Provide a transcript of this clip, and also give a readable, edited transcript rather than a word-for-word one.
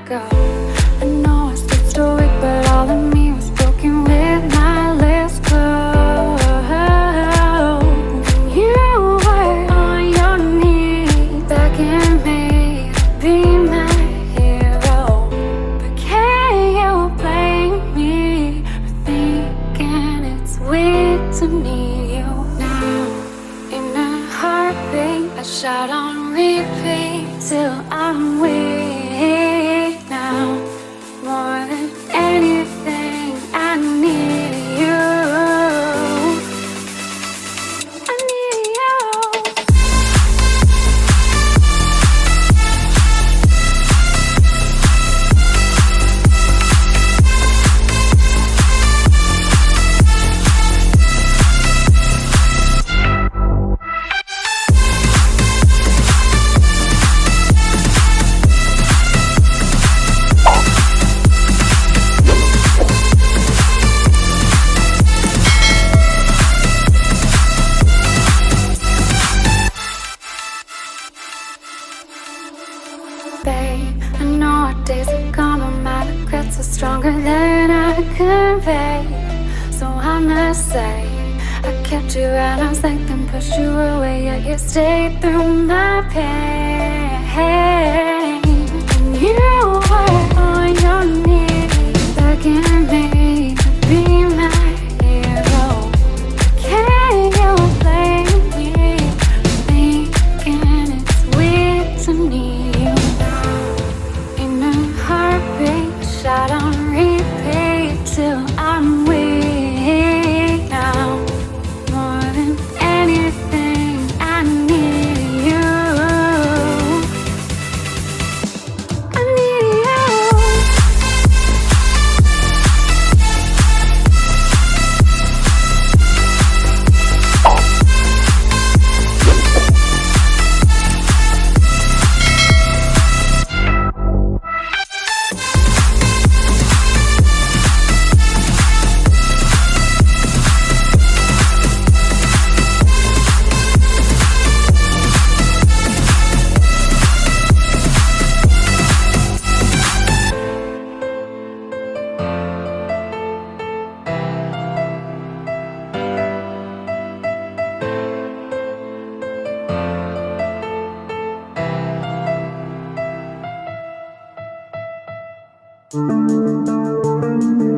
go. I know I stood stoic, but all of me was broken with my lips closed. And you were on your knees, begging me to be my hero. But can you blame me for thinking it's weird to need you now? In a heartbeat, I shout on repeat till I'm weak now. More than anything, I need you. I need you. Babe, I know our days are gone, but my regrets are stronger than I convey. So I must say, I kept you at arm's length and pushed you away, yet you stayed through my pain. And you were on your knees, begging me to be my hero. Can you blame me for thinking it's weird to need you? In a heartbeat, shot on repeat till I'm weak now. More than anything, I need you. I need you. Thank